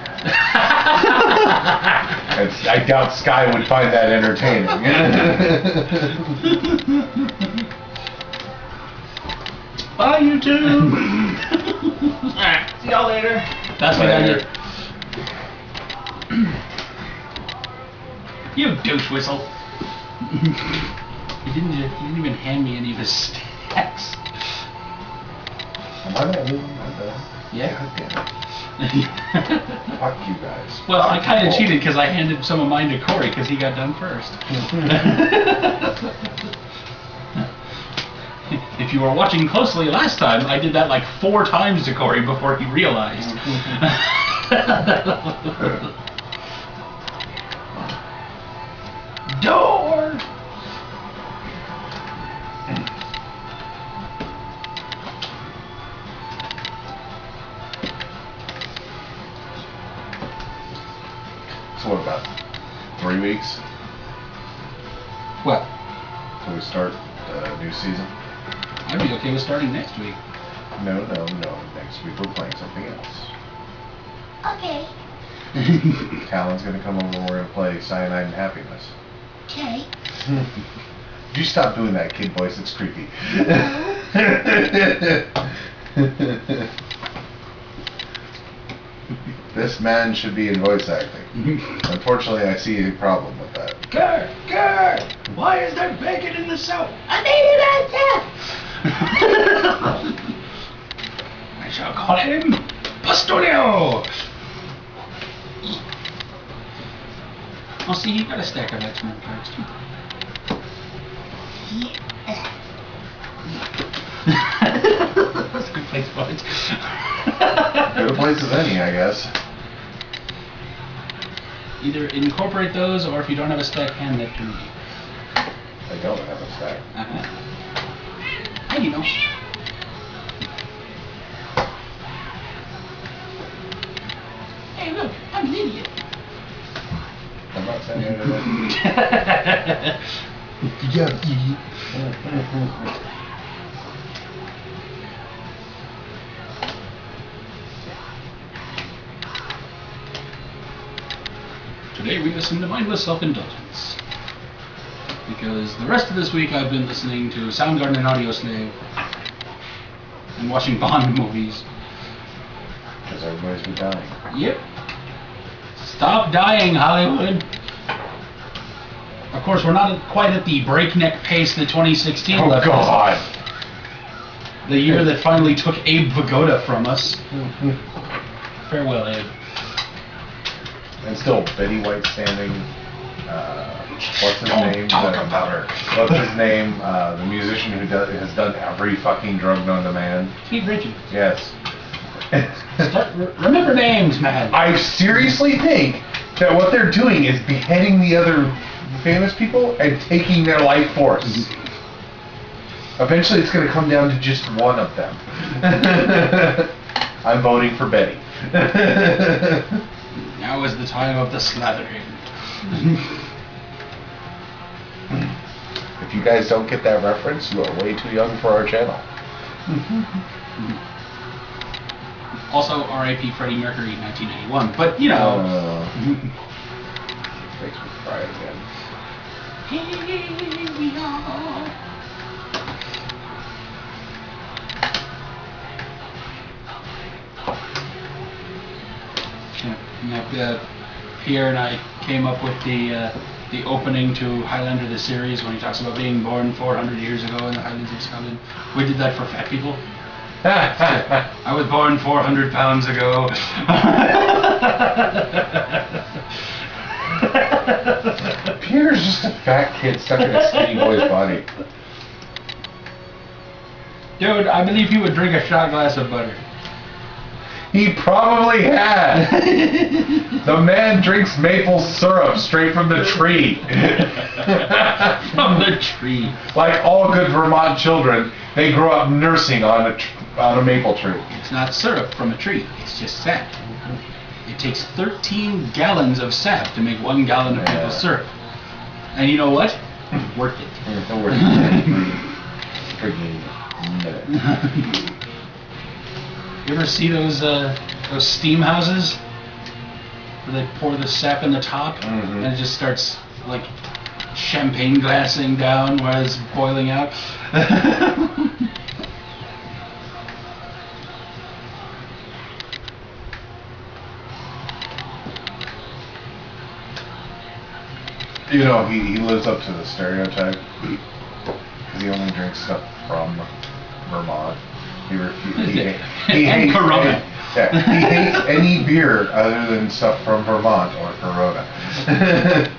I doubt Sky would find that entertaining. Bye, YouTube. Alright, see y'all later. That's what I did. You douche whistle. He didn't even hand me any of his stacks. Am I not moving my bed? Yeah. God damn it. Fuck you guys. Well, I Fuck kind you of all. cheated because I handed some of mine to Corey because he got done first. If you were watching closely last time, I did that like 4 times to Corey before he realized. Door! So what about 3 weeks What? till we start the new season? I'd be okay with starting next week. No. Next week we're playing something else. Okay. Talon's gonna come over and we're gonna play Cyanide and Happiness. Okay. You stop doing that kid voice, it's creepy. This man should be in voice acting. Unfortunately, I see a problem with that. Grr! Why is there bacon in the soup? I made it I shall call him Pastoreo! Oh, see, he got a stack of X-Men cards too. That's a good place for it. Good a place as any, I guess. Either incorporate those, or if you don't have a stack, hand that to me. I don't have a stack. Hey, you know. Hey, look, I'm an idiot. I'm not saying anything. Yeah, idiot. Today we listen to Mindless Self-Indulgence. Because the rest of this week I've been listening to Soundgarden and Audioslave and watching Bond movies. Because everybody's been dying. Yep. Stop dying, Hollywood. Of course, we're not quite at the breakneck pace that 2016 Oh left us. God! The year that finally took Abe Vigoda from us. Farewell, Abe. And still, Betty White standing. What's his Don't name? talk about her. What's his name? The musician who has done every fucking drug known to man. Keith Richards. Yes. Remember names, man. I seriously think that what they're doing is beheading the other famous people and taking their life force. Eventually, it's going to come down to just one of them. I'm voting for Betty. Now is the time of the slathering. If you guys don't get that reference, you are way too young for our channel. Also, R.I.P. Freddie Mercury, 1991. But, you know. Makes me cry again. Here we are. Yeah. Pierre and I came up with the opening to Highlander the series when he talks about being born 400 years ago in the Highlands of Scotland. We did that for fat people. I was born 400 pounds ago. Peter's just a fat kid stuck in a skinny boy's body. Dude, I believe he would drink a shot glass of butter. He probably had. The man drinks maple syrup straight from the tree. From the tree. Like all good Vermont children, they grow up nursing on a maple tree. It's not syrup from a tree. It's just sap. It takes 13 gallons of sap to make 1 gallon of maple syrup. And you know what? Worth it. Don't worry. Freaking minute. You ever see those steam houses where they pour the sap in the top and it just starts like champagne glassing down while it's boiling out? You know, he lives up to the stereotype because he only drinks stuff from Vermont. He hates Corona. He hates any beer other than stuff from Vermont or Corona.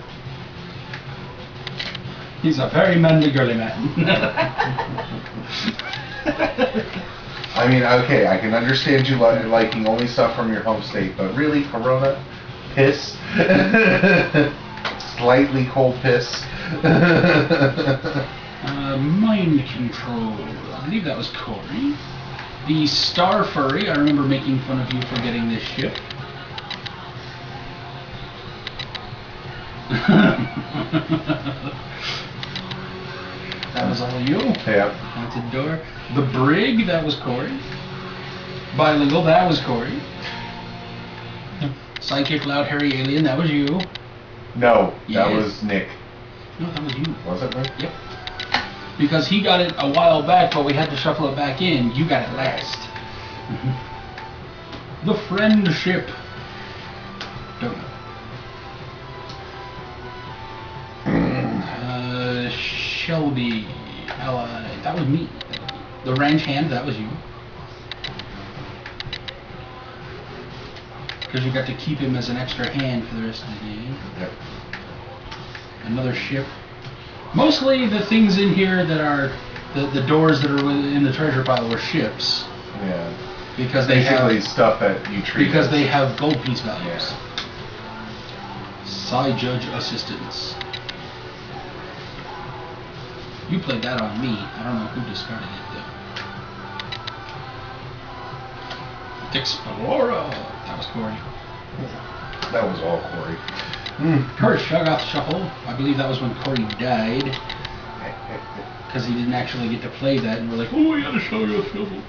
He's a very manly girly man. I mean, okay, I can understand you liking only stuff from your home state, but really, Corona, piss, slightly cold piss. Mind control. I believe that was Corey. The Star Furry. I remember making fun of you for getting this ship. That was all you. Yeah. Haunted door. The Brig. That was Corey. Bilingual. That was Corey. Psychic Loud Hairy Alien. That was you. No, that Yes. was Nick. No, that was you. Was it Nick? Yep. Because he got it a while back, but we had to shuffle it back in. You got it last. The Friendship. Don't know. Shelby. Ally. That was me. The Ranch Hand. That was you. Because you got to keep him as an extra hand for the rest of the game. Yep. Another ship. Mostly the things in here that are the doors that are in the treasure pile were ships. Yeah. Because they Basically have stuff that you treat because as- they have gold piece values. Yeah. Side Judge Assistance. You played that on me. I don't know who discarded it though. Explorer. That was Corey. That was all Corey. Kurt Shoggoth Shuffle. I believe that was when Corey died. Because he didn't actually get to play that, and we're like, oh, we got a Shoggoth Shuffle.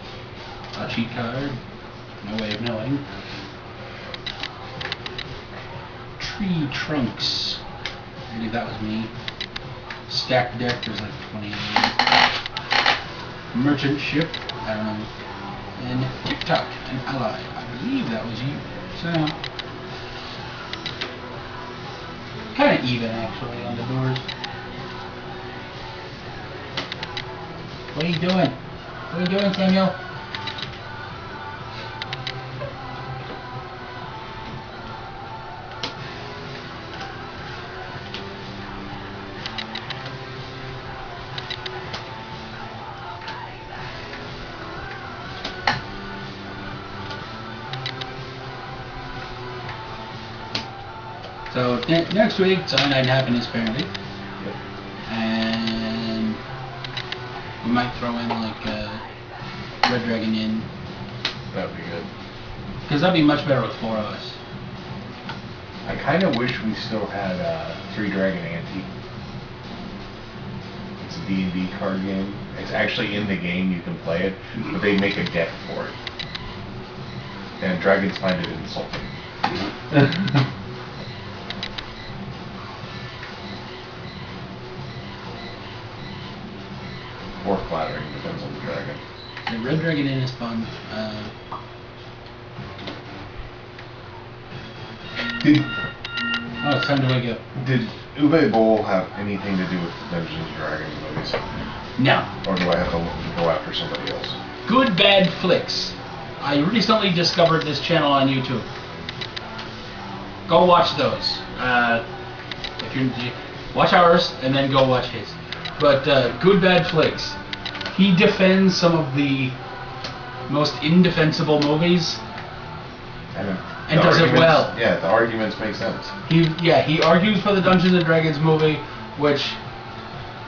A cheat card. No way of knowing. Tree Trunks. I believe that was me. Stacked deck, there's like 28. Merchant Ship. I don't know. And TikTok, an ally. I believe that was you. So, kind of even actually on the doors. What are you doing? What are you doing, Samuel? So next week, Cyanide Happiness apparently, and we might throw in like Red Dragon in, That'd be good. because that'd be much better with 4 of us. I kind of wish we still had Three Dragon Ante. It's a D&D card game. It's actually in the game, you can play it, but they make a deck for it. And dragons find it insulting. Or flattering, depends on the dragon. The Red Dragon in is fun. Did Oh, it's time to wake up. did Ube Bowl have anything to do with the Dungeons and Dragons movies, Now, or do I have to go after somebody else? Good Bad Flicks. I recently discovered this channel on YouTube. Go watch those. If you watch ours and then go watch his. But Good Bad Flicks. He defends some of the most indefensible movies. And the does it arguments- well. Yeah, the arguments make sense. He argues for the Dungeons and Dragons movie, which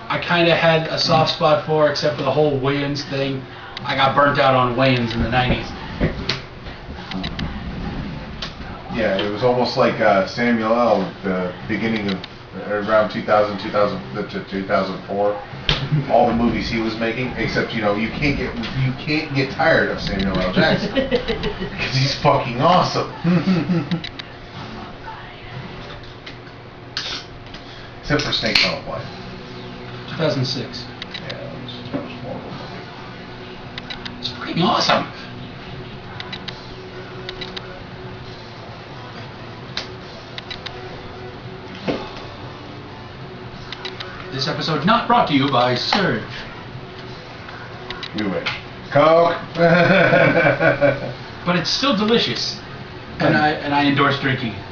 I kind of had a soft spot for, except for the whole Wayans thing. I got burnt out on Wayans in the 90s. Yeah, it was almost like Samuel L. The beginning of around 2004. All the movies he was making, except you can't get tired of Samuel L. Jackson because he's fucking awesome. Except for Snakes on a Plane. 2006. Yeah, that was horrible movie. It's freaking awesome. This episode not brought to you by Surge. We wish. Coke. But it's still delicious, and I endorse drinking it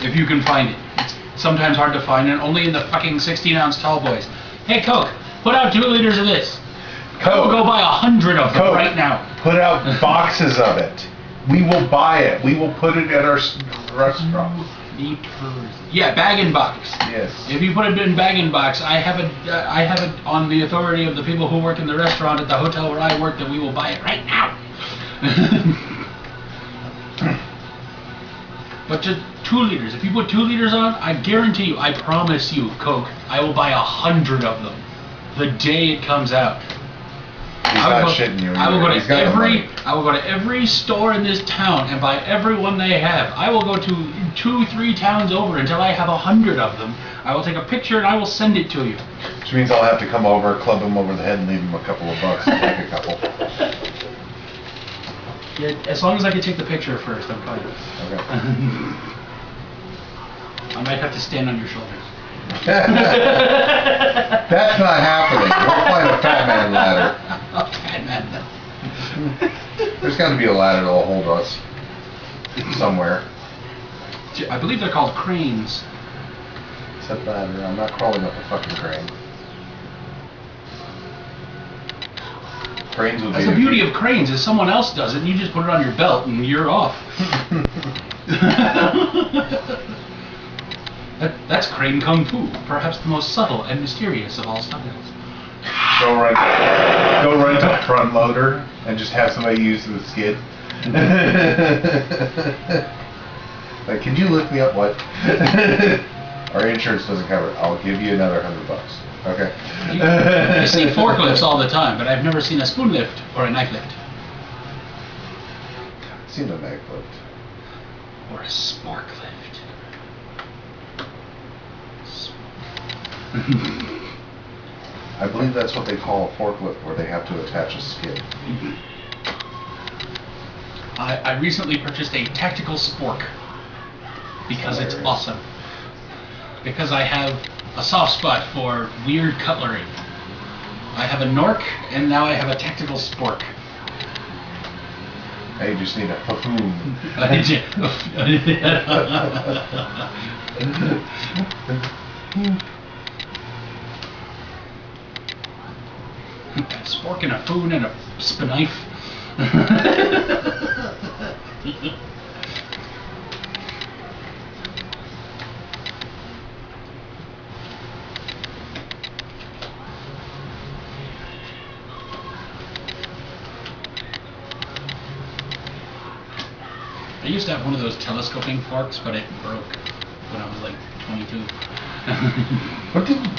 if you can find it. It's sometimes hard to find, and only in the fucking 16-ounce tall boys. Hey Coke, put out 2 liters of this. I will go buy 100 of them Coke. right now. Put out boxes of it. We will buy it. We will put it at our restaurant. Yeah, bag and box. Yes. If you put it in bag and box, I have it on the authority of the people who work in the restaurant at the hotel where I work that we will buy it right now. But just 2 liters. If you put 2 liters on, I guarantee you, I promise you, Coke, I will buy 100 of them the day it comes out. He's not shitting you. I will go He's got the money. I will go to every store in this town and buy every one they have. I will go to 2-3 towns over until I have 100 of them. I will take a picture and I will send it to you. Which means I'll have to come over, club him over the head, and leave him a couple of bucks and take a couple. Yeah, as long as I can take the picture first, I'm fine. Okay. I might have to stand on your shoulders. That's not happening. We'll find a fat man ladder. Fat man. There's got to be a ladder that'll hold us somewhere. I believe they're called cranes. Except ladder. I'm not crawling up a fucking crane. Cranes would That's be the beauty of cranes is someone else does it and you just put it on your belt and you're off. That's crane kung fu, perhaps the most subtle and mysterious of all styles. Go rent a front loader and just have somebody use the skid. Like, can you lift me up? What? Our insurance doesn't cover it. I'll give you another $100. Okay. I see forklifts all the time, but I've never seen a spoon lift or a knife lift. I've seen a knife lift. Or a spark lift. I believe that's what they call a forklift, where they have to attach a skid. I recently purchased a tactical spork because it's Hilarious. awesome. Because I have a soft spot for weird cutlery. I have a Nork, and now I have a tactical spork. Now you just need a buffoon. A spork and a foon and a knife. I used to have one of those telescoping forks, but it broke when I was like 22.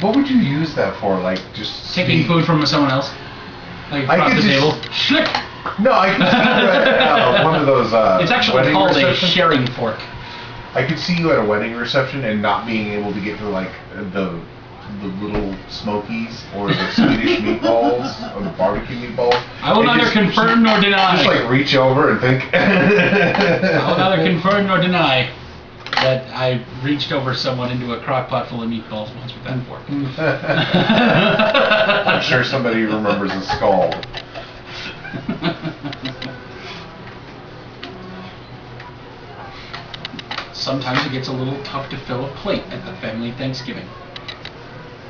What would you use that for? Like, just Taking sneak- food from someone else. Like I across could the just- table. Schlick! No, I could see you at one of those It's actually wedding called a receptions. sharing fork. I could see you at a wedding reception and not being able to get to like the little smokies or the Swedish meatballs or the barbecue meatballs. I will And neither just- confirm nor deny. Just like reach over and think. I will neither confirm nor deny. that I reached over someone into a crock pot full of meatballs once with that fork. I'm sure somebody remembers the skull. Sometimes it gets a little tough to fill a plate at the family Thanksgiving.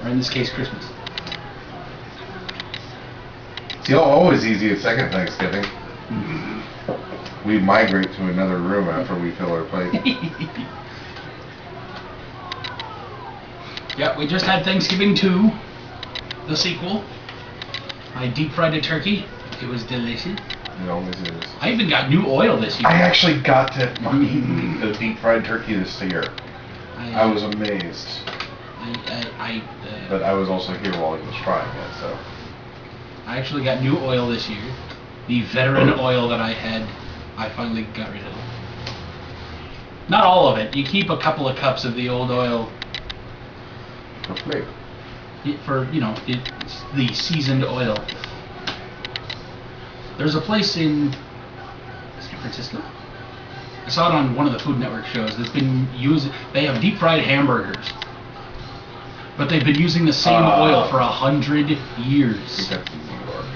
Or in this case, Christmas. It's always easy at second Thanksgiving. We migrate to another room after we fill our plate. Yeah, we just had Thanksgiving 2, the sequel. I deep fried a turkey. It was delicious. It always is. I even got new oil this year. I actually got to eat the deep fried turkey this year. I was amazed. But I was also here while he was frying it, so. I actually got new oil this year. The veteran oil that I had, I finally got rid of. Not all of it. You keep a couple of cups of the old oil For flavor. for, it's the seasoned oil. There's a place in San Francisco. I saw it on one of the Food Network shows that's been used. They have deep fried hamburgers, but they've been using the same oil for 100 I years. think that's in New York.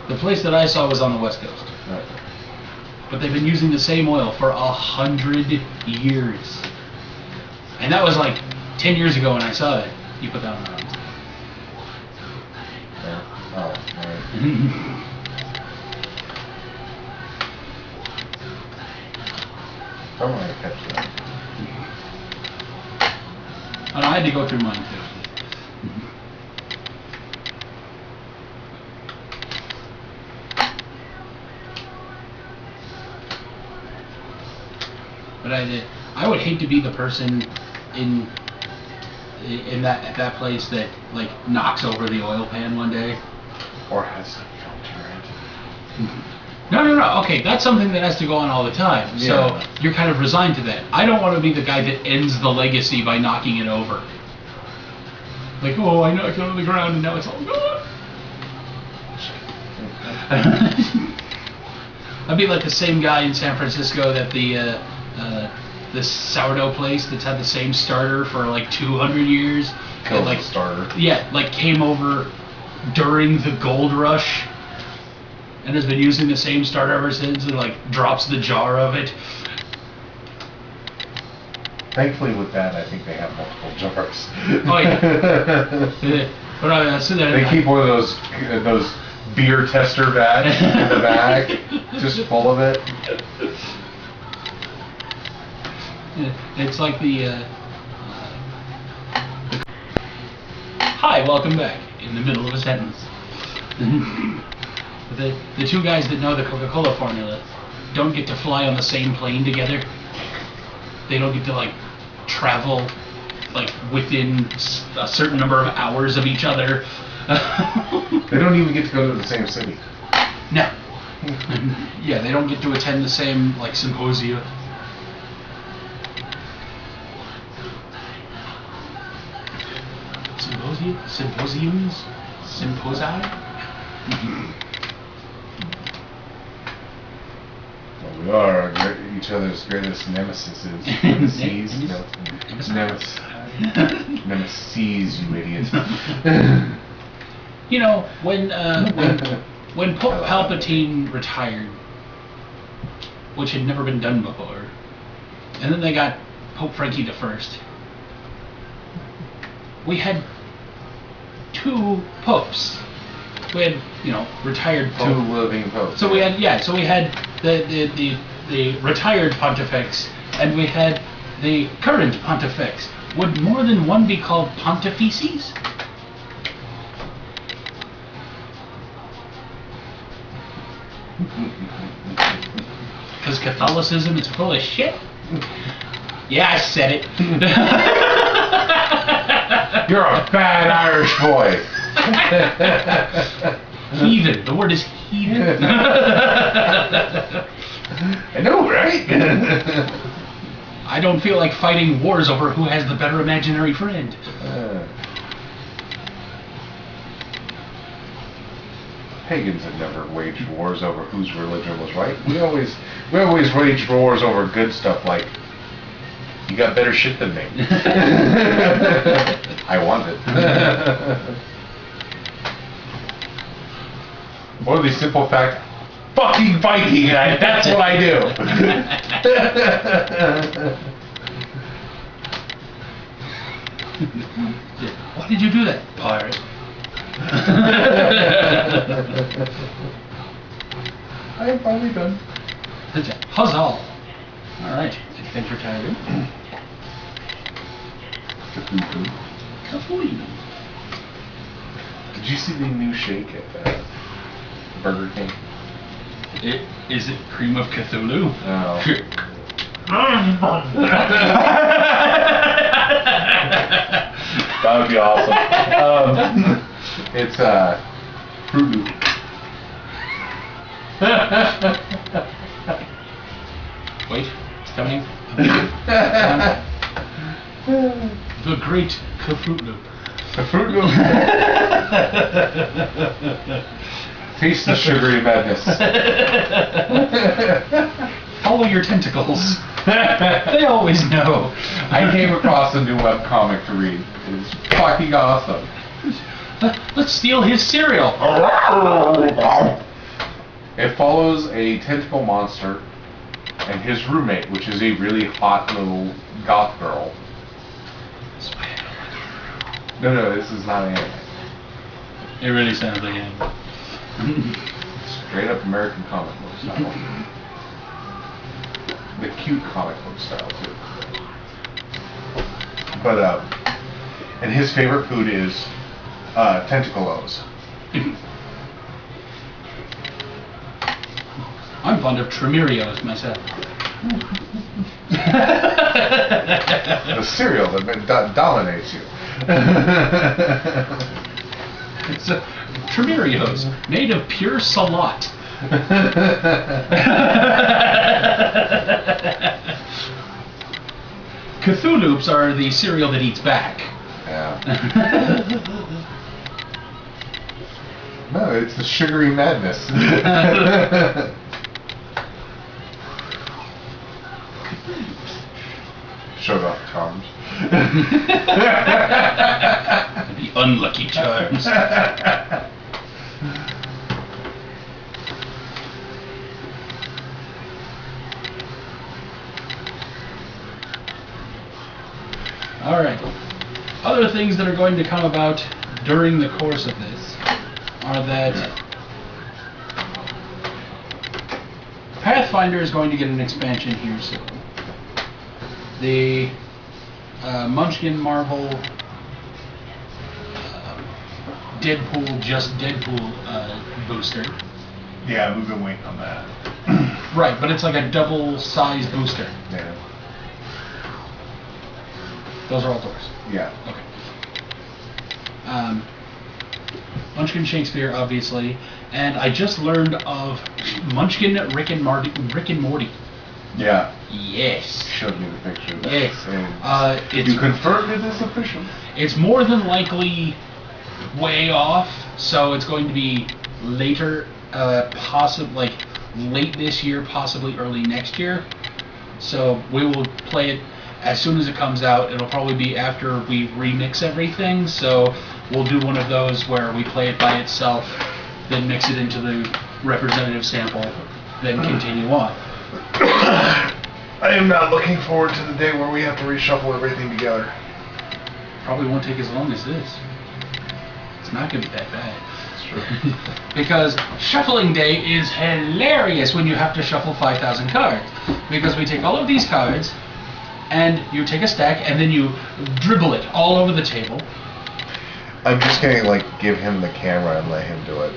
The place that I saw was on the West Coast, but they've been using the same oil for 100 years. And that was like 10 years ago when I saw that. You put that on the Oh, alright. I want to catch that. And I had to go through mine too. But I would hate to be the person in that place that like knocks over the oil pan one day. Or has to filter it. No. Okay, that's something that has to go on all the time. So Yeah. you're kind of resigned to that. I don't want to be the guy that ends the legacy by knocking it over. Like, oh, I knocked it on the ground and now it's all gone. I'd be like the same guy in San Francisco that this sourdough place that's had the same starter for like 200 years. Kills that, like, the starter. Yeah, like came over during the gold rush and has been using the same starter ever since and like drops the jar of it. Thankfully with that, I think they have multiple jars. Oh yeah. But I sit there They keep one of those beer tester bags in the bag, just full of it. It's like the hi, welcome back in the middle of a sentence. The two guys that know the Coca-Cola formula don't get to fly on the same plane together. They don't get to like travel like within a certain number of hours of each other. They don't even get to go to the same city. No. Yeah, they don't get to attend the same like symposia. Symposiums? Symposi? Well, we are each other's greatest nemesis. Nemesis? No. Nemesis, you idiot. You know, when Pope Palpatine retired, which had never been done before, and then they got Pope Frankie I, we had two popes. We had, retired pope. Two living popes. So we had, the retired pontifex, and we had the current pontifex. Would more than one be called pontifices? Because Catholicism is full of shit? Yeah, I said it. You're a bad Irish boy. Heathen. The word is heathen. I know, right? I don't feel like fighting wars over who has the better imaginary friend. Pagans had never waged wars over whose religion was right. We always waged wars over good stuff like You got better shit than me. I want it. One of these simple facts. Fucking Viking, that's what I do. Why did you do that, pirate? I am finally done. Huzzah! All right, adventure time. Cthulhu. Did you see the new shake at Burger King? Is it cream of Cthulhu? No. That would be awesome. It's Fruit Loop. Wait, it's coming. The great Fruit Loop. The Fruit Loop. Taste the sugary madness. Follow your tentacles. They always know. I came across a new webcomic to read. It's fucking awesome. Let's steal his cereal. It follows a tentacle monster and his roommate, which is a really hot little goth girl. No, this is not an anime. It really sounds like it. Straight up American comic book style. The cute comic book style too. But and his favorite food is tentacle-os. I'm fond of Tremerios myself. The cereal that dominates you. It's Tremerios, made of pure salat. Cthulhoops are the cereal that eats back. Yeah. No, it's the sugary madness. Showed off charms. The unlucky charms. Alright. Other things that are going to come about during the course of this are that Pathfinder is going to get an expansion here soon. The Munchkin Marvel Deadpool booster. Yeah, we've been waiting on that. Right, but it's like a double-sized booster. Yeah. Those are all doors. Yeah. Okay. Munchkin Shakespeare, obviously, and I just learned of Munchkin Rick and Morty. Yeah. Yes. Showed me the picture. Of that. Yes. And you confirmed it is official. It's more than likely way off, so it's going to be later, possibly like late this year, possibly early next year. So we will play it as soon as it comes out. It'll probably be after we remix everything, so we'll do one of those where we play it by itself, then mix it into the representative sample, then continue on. I am not looking forward to the day where we have to reshuffle everything together. Probably won't take as long as this. It's not going to be that bad. That's true. Because shuffling day is hilarious when you have to shuffle 5,000 cards. Because we take all of these cards, and you take a stack, and then you dribble it all over the table. I'm just gonna give him the camera and let him do it.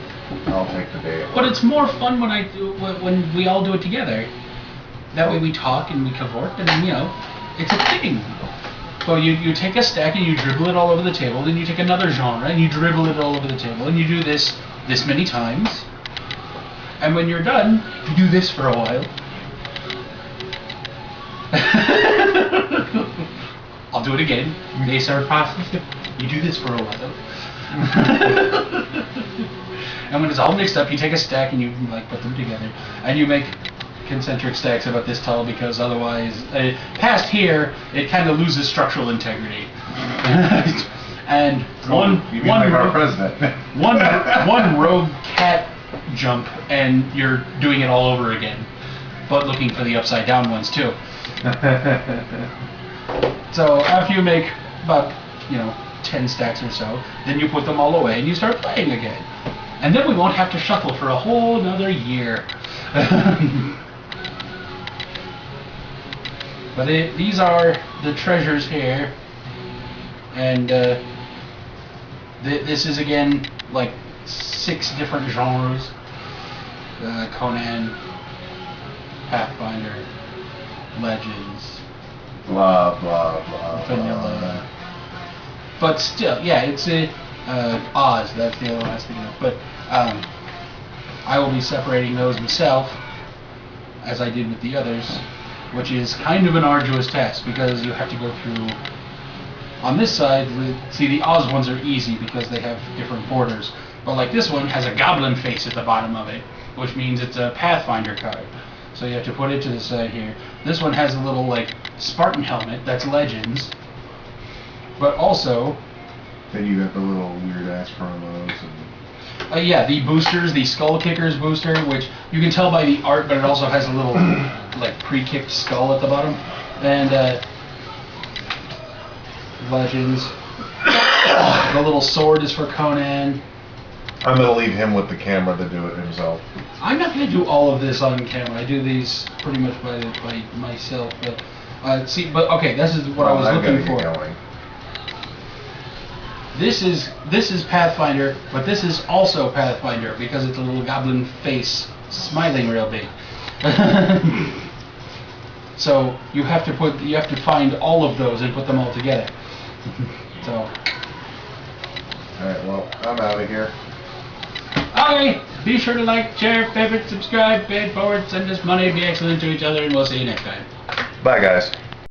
I'll take the day. But it's more fun when we all do it together. That way we talk and we cavort, and it's a thing. So you take a stack and you dribble it all over the table, then you take another genre and you dribble it all over the table, and you do this many times. And when you're done, you do this for a while. I'll do it again. They start process. You do this for a while. And when it's all mixed up, you take a stack and you put them together, and you make concentric stacks about this tall because otherwise, past here, it kind of loses structural integrity. And You mean like our president? one rogue cat jump, and you're doing it all over again, but looking for the upside down ones too. So after you make about 10 stacks or so, then you put them all away and you start playing again. And then we won't have to shuffle for a whole another year. But these are the treasures here. And this is again like 6 different genres. Conan, Pathfinder, Legends, Blah blah blah. Vanilla. But still, yeah, it's Oz. That's the other last thing. But I will be separating those myself, as I did with the others, which is kind of an arduous task because you have to go through. On this side, see, the Oz ones are easy because they have different borders. But like this one has a goblin face at the bottom of it, which means it's a Pathfinder card. So you have to put it to the side here. This one has a little like Spartan helmet that's Legends. But also, Then you got the little weird ass promos and yeah, the boosters, the Skull Kickers booster, which you can tell by the art, but it also has a little like pre-kicked skull at the bottom. And Legends. The little sword is for Conan. I'm gonna leave him with the camera to do it himself. I'm not going to do all of this on camera. I do these pretty much by myself. But see, but okay, this is what I was looking for. Going. This is Pathfinder, but this is also Pathfinder because it's a little goblin face smiling real big. So you have to find all of those and put them all together. So. Alright, well, I'm out of here. Okay, be sure to like, share, favorite, subscribe, pay it forward, send us money, be excellent to each other, and we'll see you next time. Bye, guys.